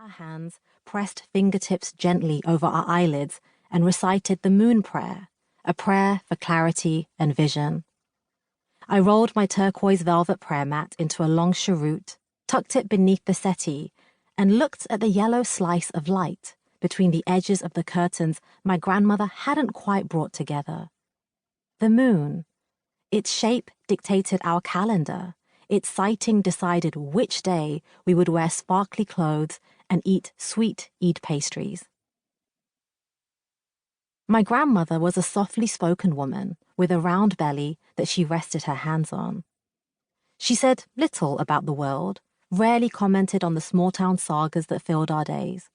Our hands pressed fingertips gently over our eyelids and recited the moon prayer, a prayer for clarity and vision. I rolled my turquoise velvet prayer mat into a long cheroot, tucked it beneath the settee, and looked at the yellow slice of light between the edges of the curtains my grandmother hadn't quite brought together. The moon. Its shape dictated our calendar. Its sighting decided which day we would wear sparkly clothes and eat sweet Eid pastries. My grandmother was a softly spoken woman with a round belly that she rested her hands on. She said little about the world, rarely commented on the small-town sagas that filled our days.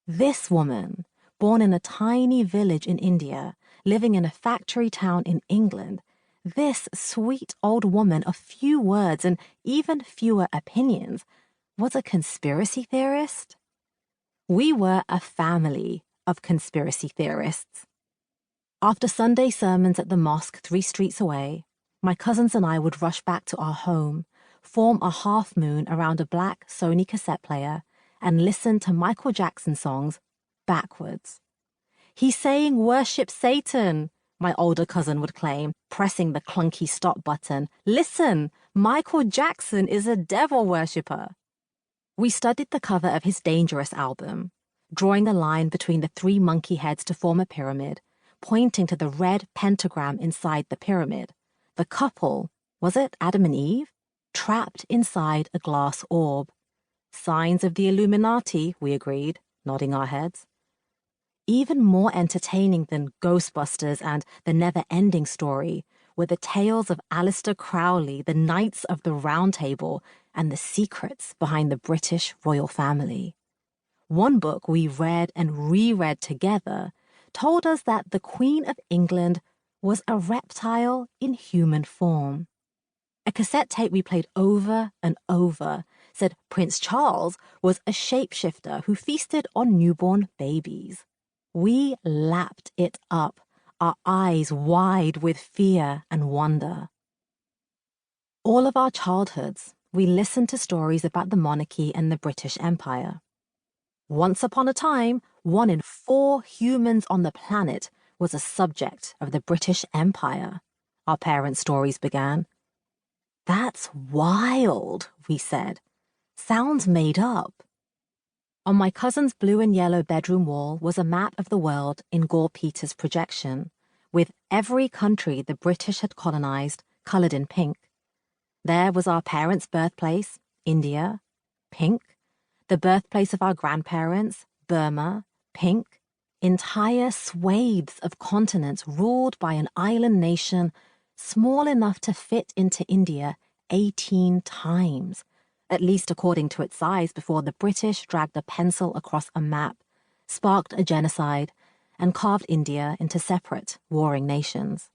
This woman, born in a tiny village in India, living in a factory town in England, this sweet old woman of few words and even fewer opinions, was a conspiracy theorist? We were a family of conspiracy theorists. After Sunday sermons at the mosque 3 streets away, my cousins and I would rush back to our home, form a half moon around a black Sony cassette player, and listen to Michael Jackson songs backwards. "He's saying worship Satan," my older cousin would claim, pressing the clunky stop button. "Listen, Michael Jackson is a devil worshipper." We studied the cover of his Dangerous album, drawing a line between the 3 monkey heads to form a pyramid, pointing to the red pentagram inside the pyramid. The couple, was it Adam and Eve? Trapped inside a glass orb. Signs of the Illuminati, we agreed, nodding our heads. Even more entertaining than Ghostbusters and The Never-Ending Story were the tales of Aleister Crowley, the Knights of the Round Table, and the secrets behind the British royal family. One book we read and reread together told us that the Queen of England was a reptile in human form. A cassette tape we played over and over said Prince Charles was a shapeshifter who feasted on newborn babies. We lapped it up, our eyes wide with fear and wonder. All of our childhoods, we listened to stories about the monarchy and the British Empire. Once upon a time, 1 in 4 humans on the planet was a subject of the British Empire, our parents' stories began. "That's wild," we said. "Sounds made up." On my cousin's blue and yellow bedroom wall was a map of the world in Gore Peters' projection, with every country the British had colonized colored in pink. There was our parents' birthplace, India, pink. The birthplace of our grandparents, Burma, pink. Entire swathes of continents ruled by an island nation small enough to fit into India 18 times, at least according to its size before the British dragged a pencil across a map, sparked a genocide, and carved India into separate, warring nations.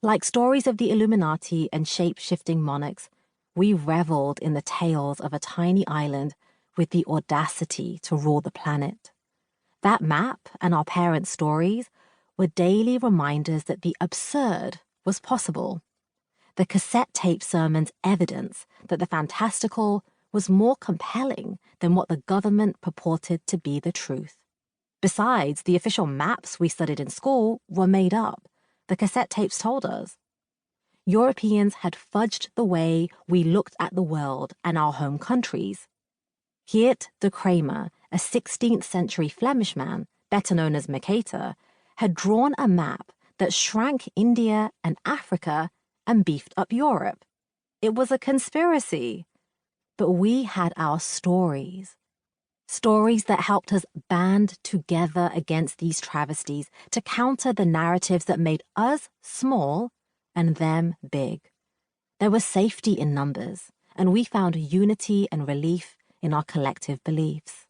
Like stories of the Illuminati and shape-shifting monarchs, we reveled in the tales of a tiny island with the audacity to rule the planet. That map and our parents' stories were daily reminders that the absurd was possible. The cassette tape sermon's evidence that the fantastical was more compelling than what the government purported to be the truth. Besides, the official maps we studied in school were made up, the cassette tapes told us. Europeans had fudged the way we looked at the world and our home countries. Geert de Kramer, a 16th century Flemish man, better known as Mercator, had drawn a map that shrank India and Africa and beefed up Europe. It was a conspiracy. But we had our stories. Stories that helped us band together against these travesties to counter the narratives that made us small and them big. There was safety in numbers, and we found unity and relief in our collective beliefs.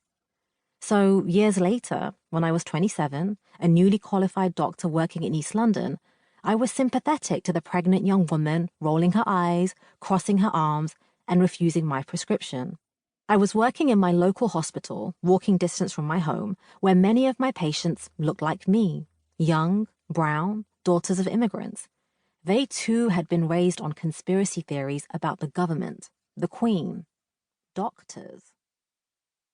So, years later, when I was 27, a newly qualified doctor working in East London, I was sympathetic to the pregnant young woman rolling her eyes, crossing her arms, and refusing my prescription. I was working in my local hospital, walking distance from my home, where many of my patients looked like me, young, brown, daughters of immigrants. They too had been raised on conspiracy theories about the government, the Queen, doctors.